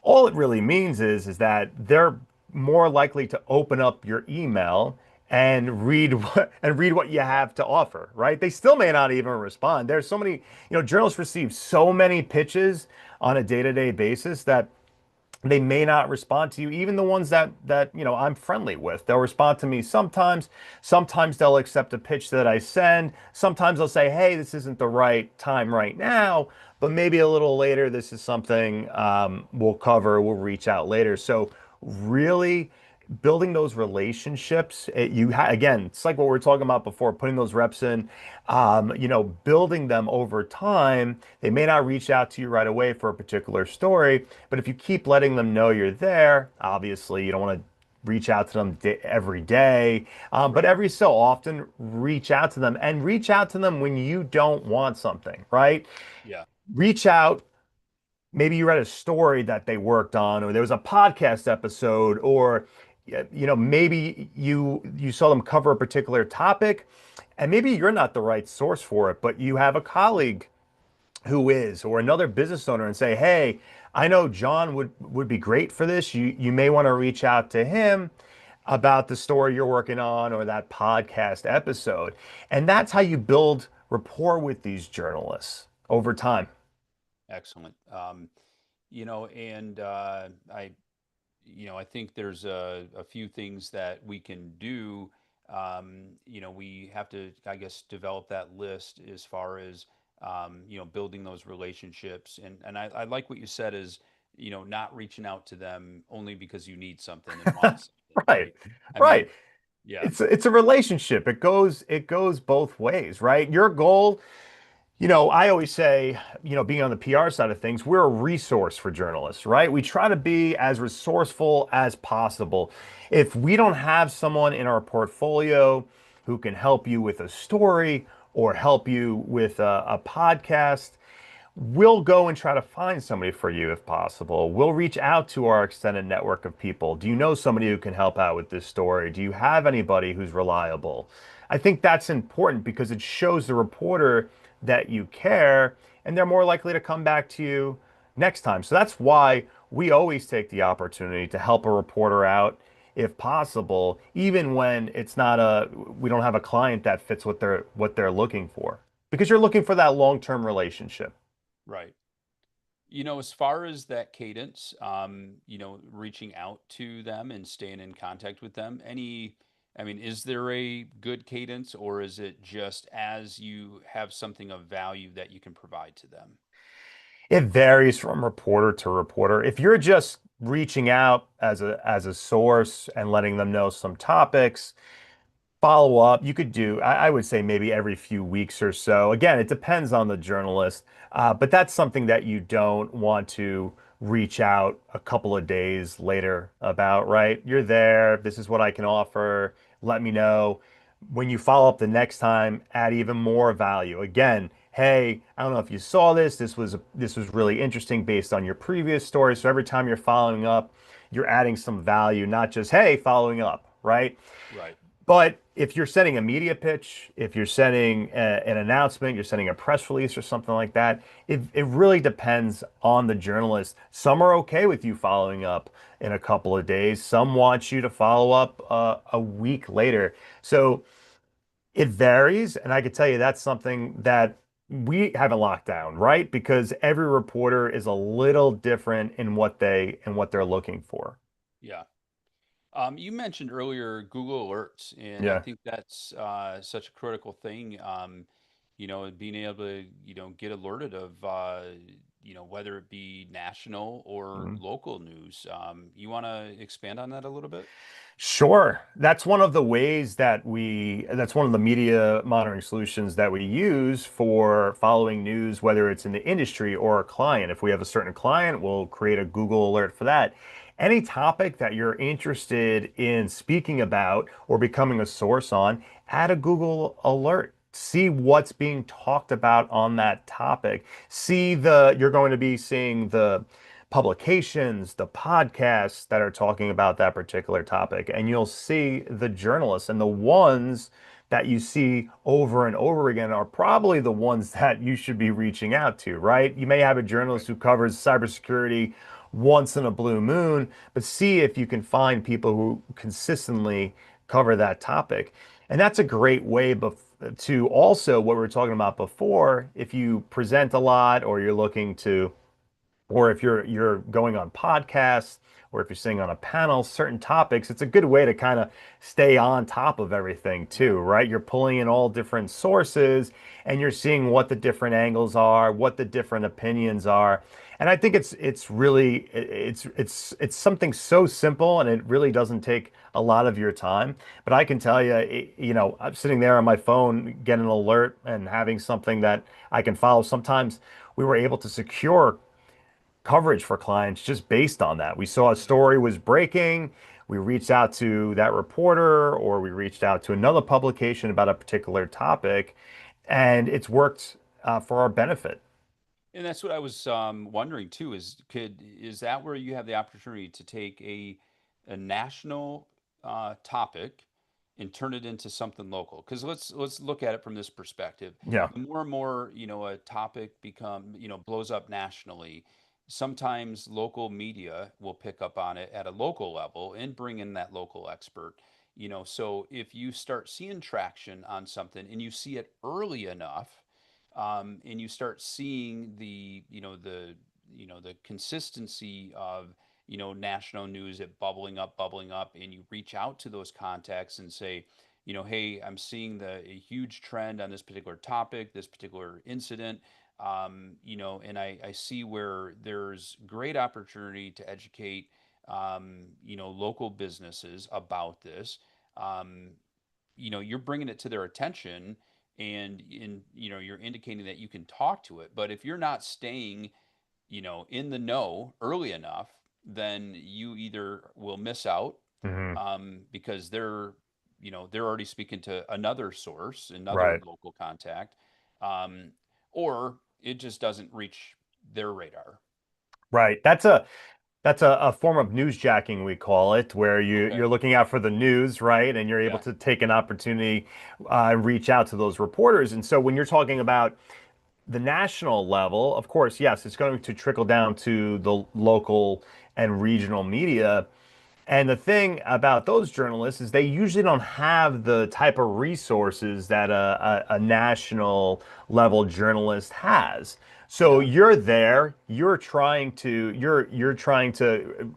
All it really means is that they're more likely to open up your email and read what you have to offer, right? They still may not even respond. There's so many, journalists receive so many pitches on a day-to-day basis that they may not respond to you, even the ones that I'm friendly with. They'll respond to me sometimes. Sometimes they'll accept a pitch that I send. Sometimes they'll say, hey, this isn't the right time right now, but maybe a little later, this is something we'll cover, we'll reach out later. So really building those relationships, again, it's like what we were talking about before, putting those reps in, building them over time. They may not reach out to you right away for a particular story, but if you keep letting them know you're there, obviously you don't want to reach out to them every day, but Right. every so often reach out to them, and reach out to them when you don't want something, right? Yeah. Reach out. Maybe you read a story that they worked on, or there was a podcast episode, or maybe you saw them cover a particular topic, and maybe you're not the right source for it, but you have a colleague who is, or another business owner, and say, hey, I know John would be great for this. You may want to reach out to him about the story you're working on or that podcast episode. And that's how you build rapport with these journalists over time. Excellent. And I think there's a few things that we can do. We have to, I guess, develop that list as far as, building those relationships. And I like what you said is, not reaching out to them only because you need something and want something, Right. right? I mean, Right. yeah, It's a relationship. It goes both ways, right? Your goal, I always say, being on the PR side of things, we're a resource for journalists, right? We try to be as resourceful as possible. If we don't have someone in our portfolio who can help you with a story or help you with a podcast, we'll go and try to find somebody for you if possible. We'll reach out to our extended network of people. Do you know somebody who can help out with this story? Do you have anybody who's reliable? I think that's important because it shows the reporter that you care, and they're more likely to come back to you next time. So that's why we always take the opportunity to help a reporter out if possible, even when we don't have a client that fits what they're looking for. Because you're looking for that long-term relationship. right. As far as that cadence, reaching out to them and staying in contact with them, I mean, is there a good cadence, or is it just as you have something of value that you can provide to them? It varies from reporter to reporter. If you're just reaching out as a source and letting them know some topics, follow up, you could do, I would say maybe every few weeks or so. Again, it depends on the journalist, but that's something that you don't want to reach out a couple of days later about, right? You're there. This is what I can offer. Let me know. When you follow up the next time, add even more value. Again, hey, I don't know if you saw this. This was really interesting based on your previous story. So every time you're following up, you're adding some value, not just hey, following up, right? Right. But if you're sending a media pitch, if you're sending an announcement, you're sending a press release or something like that, it really depends on the journalist. Some are okay with you following up in a couple of days. Some want you to follow up a week later. So it varies, and I could tell you that's something that we haven't locked down, right? Because every reporter is a little different in what they're looking for. Yeah. You mentioned earlier Google Alerts, and I Yeah. think that's such a critical thing. Being able to, get alerted of, whether it be national or Mhm. local news. You want to expand on that a little bit? Sure. That's one of the ways that's one of the media monitoring solutions that we use for following news, whether it's in the industry or a client. If we have a certain client, we'll create a Google alert for that. Any topic that you're interested in speaking about or becoming a source on, add a Google alert. See what's being talked about on that topic. You're going to be seeing the publications, the podcasts that are talking about that particular topic, and you'll see the journalists, and the ones that you see over and over again are probably the ones that you should be reaching out to, right? You may have a journalist Right. who covers cybersecurity once in a blue moon, but see if you can find people who consistently cover that topic. And that's a great way to also what we were talking about before, if you present a lot or you're looking to or if you're going on podcasts or if you're sitting on a panel, certain topics, it's a good way to kind of stay on top of everything Yeah. too, right? You're pulling in all different sources and you're seeing what the different angles are, what the different opinions are. And I think it's really it's something so simple and it really doesn't take a lot of your time. But I can tell you, I'm sitting there on my phone getting an alert and having something that I can follow. Sometimes we were able to secure coverage for clients just based on that. We saw a story was breaking, we reached out to that reporter or we reached out to another publication about a particular topic, and it's worked for our benefit. And that's what I was wondering too. Is that where you have the opportunity to take a national topic and turn it into something local? Because let's look at it from this perspective. Yeah. The more and more, a topic blows up nationally, sometimes local media will pick up on it at a local level and bring in that local expert. So if you start seeing traction on something and you see it early enough, and you start seeing the consistency of national news, it bubbling up, and you reach out to those contacts and say, hey, I'm seeing a huge trend on this particular topic, this particular incident, and I see where there's great opportunity to educate, local businesses about this. Um, you're bringing it to their attention, and you're indicating that you can talk to it. But if you're not staying, in the know early enough, then you either will miss out, Hmm. because they're already speaking to another source, another Right. local contact, um, or it just doesn't reach their radar. Right. That's a form of newsjacking, we call it, where you're Okay. looking out for the news, right? And you're able Yeah. to take an opportunity and reach out to those reporters. And so when you're talking about the national level, of course, yes, it's going to trickle down to the local and regional media. And the thing about those journalists is they usually don't have the type of resources that a national level journalist has. So Yeah. you're there, you're trying to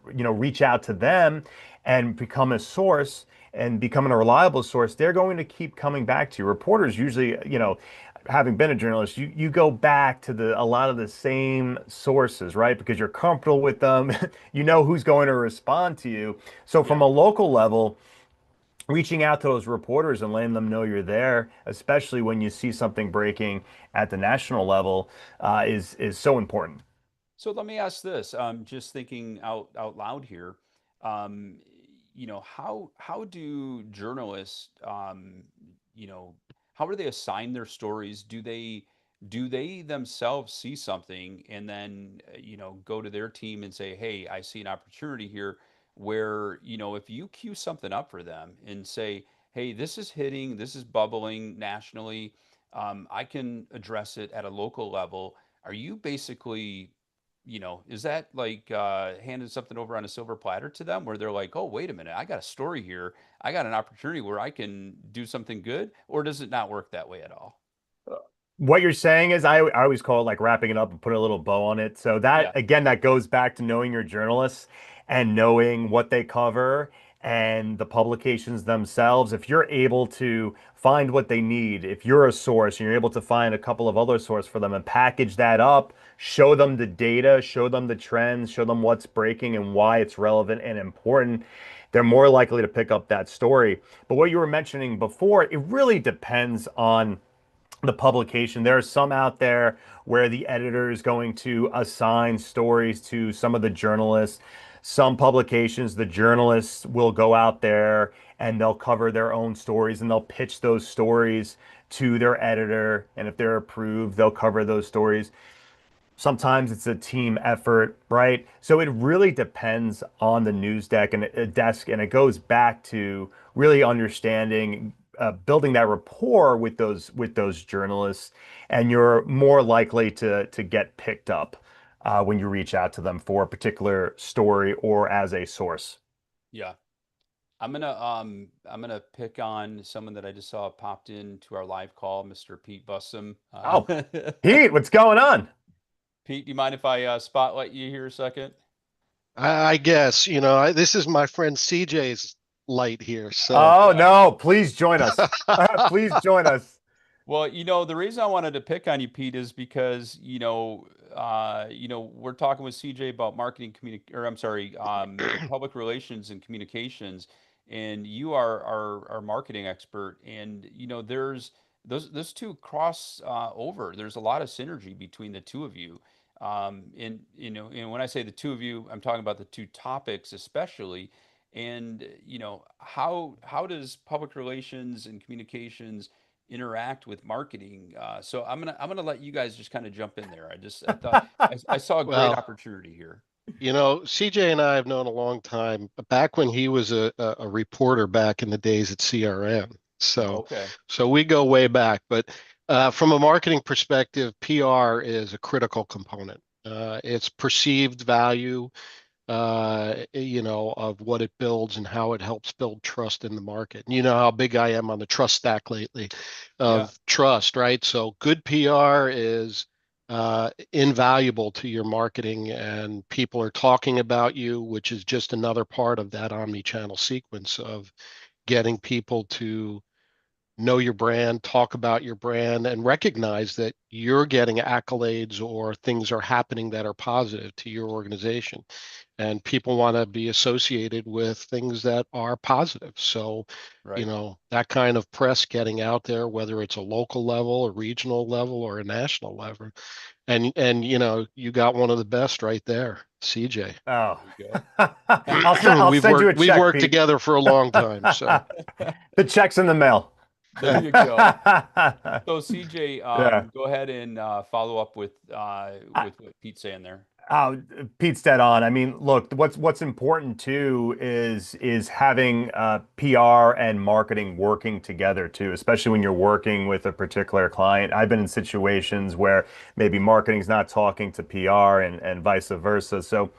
reach out to them and become a source and becoming a reliable source. They're going to keep coming back to you. Reporters usually, having been a journalist, you go back to a lot of the same sources, right? Because you're comfortable with them. You know who's going to respond to you. So from Yeah. a local level, reaching out to those reporters and letting them know you're there, especially when you see something breaking at the national level, is so important. So let me ask this. Just thinking out loud here. Um, how do journalists, you know, how do they assign their stories? Do they themselves see something and then go to their team and say, "Hey, I see an opportunity here," where if you cue something up for them and say, hey, this is hitting, this is bubbling nationally. I can address it at a local level. Are you basically, is that like handing something over on a silver platter to them where they're like, oh, wait a minute, I got a story here. I got an opportunity where I can do something good? Or does it not work that way at all? What you're saying is, I always call it like wrapping it up and putting a little bow on it. So that Yeah. again, that goes back to knowing your journalists and knowing what they cover and the publications themselves. If you're able to find what they need, if you're a source and you're able to find a couple of other sources for them and package that up, show them the data, show them the trends, show them what's breaking and why it's relevant and important, they're more likely to pick up that story. But what you were mentioning before, it really depends on the publication. There are some out there where the editor is going to assign stories to some of the journalists. Some publications, the journalists will go out there and they'll cover their own stories and they'll pitch those stories to their editor. And if they're approved, they'll cover those stories. Sometimes it's a team effort, right? So it really depends on the news desk, and it goes back to really understanding, building that rapport with those journalists, and you're more likely to get picked up when you reach out to them for a particular story or as a source. Yeah. I'm gonna pick on someone that I just saw popped into our live call, Mr. Pete Bussum. Oh, Pete, what's going on? Pete, do you mind if I spotlight you here a second? I guess, this is my friend CJ's light here. So, Oh no, please join us. Please join us. Well, the reason I wanted to pick on you, Pete, is because we're talking with CJ about marketing, or I'm sorry, public relations and communications, and you are our marketing expert, and there's those two cross over. There's a lot of synergy between the two of you, and when I say the two of you, I'm talking about the two topics especially, and how does public relations and communications interact with marketing. So I'm gonna let you guys just kind of jump in there. I thought I saw a great well, opportunity here. CJ and I have known a long time, back when he was a reporter back in the days at CRM. So, Okay. so we go way back. But from a marketing perspective, PR is a critical component. It's perceived value, of what it builds and how it helps build trust in the market. You know how big I am on the trust stack lately Yeah. of trust, right? So good PR is invaluable to your marketing, and people are talking about you, which is just another part of that omni-channel sequence of getting people to know your brand, talk about your brand, and recognize that you're getting accolades or things are happening that are positive to your organization. And people want to be associated with things that are positive. So, Right. that kind of press getting out there, whether it's a local level, a regional level, or a national level. And you got one of the best right there, CJ. Oh, There you I'll We've send you a worked we've check, worked Pete. together for a long time. So go. The check's in the mail. There you go. So CJ, Yeah. go ahead and follow up I, with what Pete's saying there. Pete's dead on. I mean, look, what's important too is having PR and marketing working together too, especially when you're working with a particular client. I've been in situations where maybe marketing's not talking to PR and vice versa. So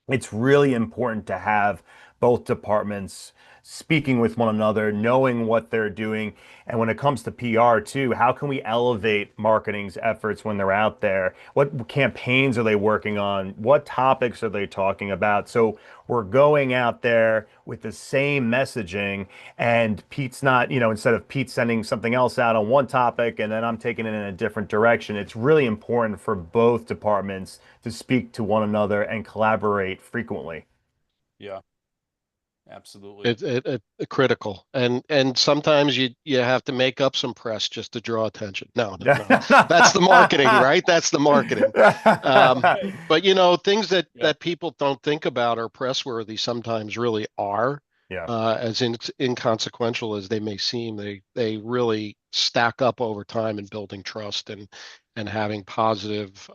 it's really important to have both departments speaking with one another, knowing what they're doing. And when it comes to PR too, how can we elevate marketing's efforts when they're out there? What campaigns are they working on? What topics are they talking about? So we're going out there with the same messaging, and Pete's not, instead of Pete sending something else out on one topic and then I'm taking it in a different direction. It's really important for both departments to speak to one another and collaborate frequently. Yeah, absolutely. it critical, and sometimes you have to make up some press just to draw attention. No, no, no, that's the marketing, right? That's the marketing. Right. But things that Yeah. people don't think about are press worthy sometimes really are, Yeah. as inconsequential as they may seem. They really stack up over time in building trust and having positive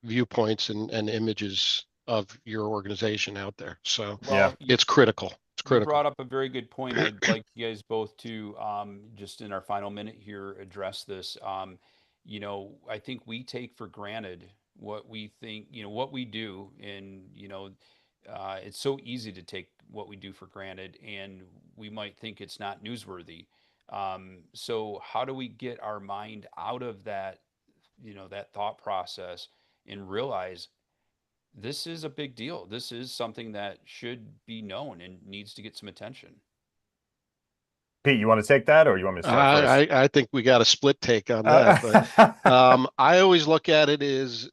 viewpoints and images of your organization out there. So Yeah. Well, it's critical. It's you critical. brought up a very good point. I'd like you guys both to, just in our final minute here, address this. I think we take for granted what we think, what we do, and, it's so easy to take what we do for granted, and we might think it's not newsworthy. So how do we get our mind out of that, that thought process and realize this is a big deal. This is something that should be known and needs to get some attention. Pete, you want to take that, or you want me to start first? I think we got a split take on that, but I always look at it is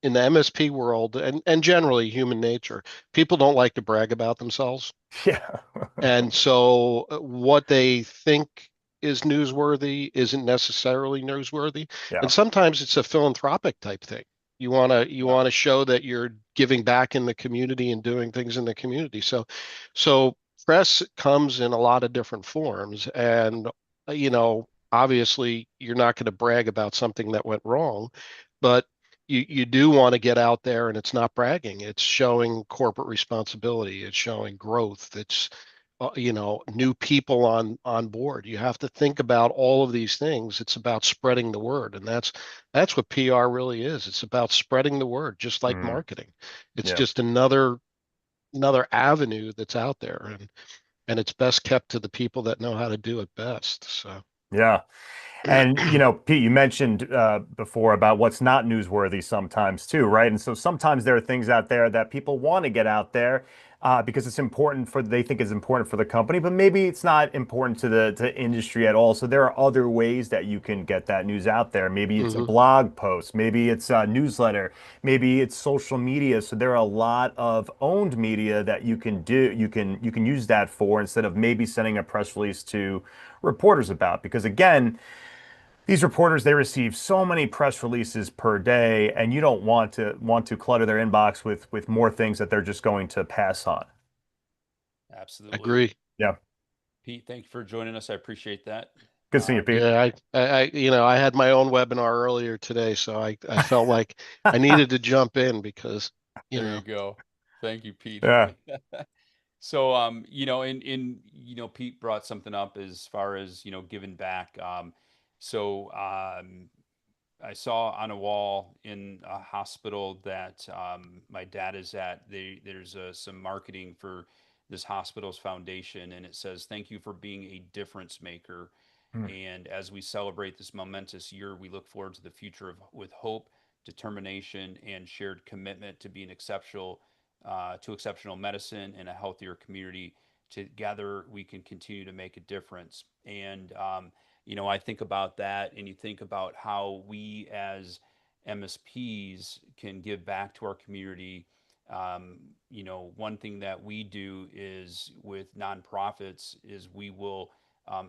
in the MSP world and generally human nature, people don't like to brag about themselves. Yeah. And so what they think is newsworthy isn't necessarily newsworthy. Yeah. And sometimes it's a philanthropic type thing. You Yeah. want to show that you're giving back in the community and doing things in the community. So press comes in a lot of different forms. And obviously you're not going to brag about something that went wrong, but you do want to get out there, and it's not bragging. It's showing corporate responsibility. It's showing growth. It's new people on board. You have to think about all of these things. It's about spreading the word, and that's what PR really is. It's about spreading the word, just like Mm, marketing. It's yeah. just another avenue that's out there, and it's best kept to the people that know how to do it best. So Yeah. And, Pete, you mentioned before about what's not newsworthy sometimes too, right? And so sometimes there are things out there that people want to get out there because it's important they think it's important for the company, but maybe it's not important to the industry at all. So there are other ways that you can get that news out there. Maybe it's a mhm. blog post, maybe it's a newsletter, maybe it's social media. So there are a lot of owned media that you can do. You can use that for instead of maybe sending a press release to reporters about, because again, these reporters, they receive so many press releases per day, and you don't want to clutter their inbox with more things that they're just going to pass on. Absolutely. Agree. Yeah. Pete, thank you for joining us. I appreciate that. Good seeing you, Pete. Yeah, I had my own webinar earlier today, so I felt like I needed to jump in because, you There you know, go. Thank you, Pete. Yeah. So, Pete brought something up as far as, giving back. So, I saw on a wall in a hospital that my dad is at. There's some marketing for this hospital's foundation, and it says, "Thank you for being a difference maker." Hmm. And as we celebrate this momentous year, we look forward to the future with hope, determination, and shared commitment to being exceptional medicine and a healthier community. Together, we can continue to make a difference. And I think about that, and you think about how we as MSPs can give back to our community. One thing that we do is with nonprofits is we will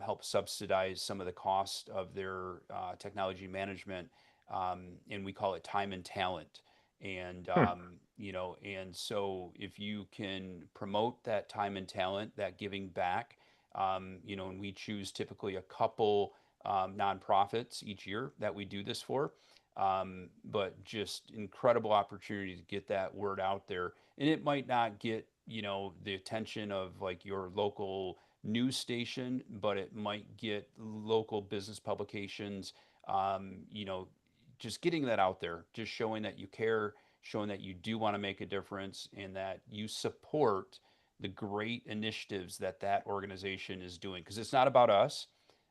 help subsidize some of the cost of their technology management, and we call it time and talent. And Hmm. and so if you can promote that time and talent, that giving back, and we choose typically a couple nonprofits each year that we do this for. But just incredible opportunity to get that word out there. And it might not get, the attention of like your local news station, but it might get local business publications, um, you know, just getting that out there, just showing that you care, showing that you do want to make a difference and that you support the great initiatives that organization is doing. Because it's not about us,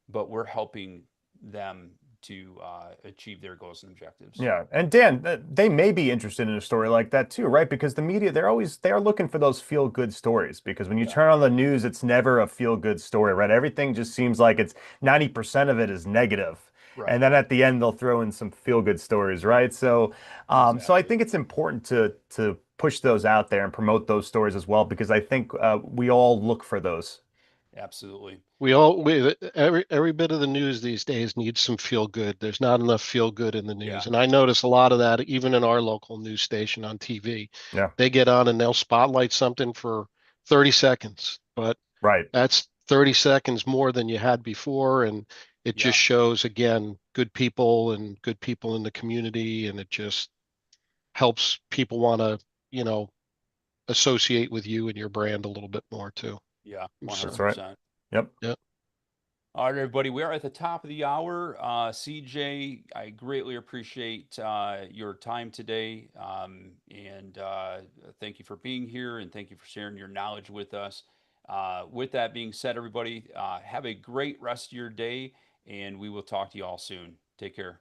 but we're helping them to achieve their goals and objectives. Yeah. And Dan, they may be interested in a story like that too, right? Because the media, they are looking for those feel good stories. Because when you Yeah, turn on the news, it's never a feel good story, right? Everything just seems like it's 90% of it is negative. And right. then at the end, they'll throw in some feel good stories, right? So I Exactly. think it's important to push those out there and promote those stories as well, because I think we all look for those. Absolutely. every bit of the news these days needs some feel good. There's not enough feel good in the Yeah. news. And I notice a lot of that even in our local news station on TV. Yeah. They get on and they'll spotlight something for 30 seconds, but Right. that's 30 seconds more than you had before. And it Yeah. just shows, again, good people and good people in the community. And it just helps people want to, you know, associate with you and your brand a little bit more too. Yeah, So, That's right. 100%. Yep. yeah. All right, everybody, we are at the top of the hour. CJ, I greatly appreciate your time today. And thank you for being here and thank you for sharing your knowledge with us. With that being said, everybody, have a great rest of your day, and we will talk to you all soon. Take care.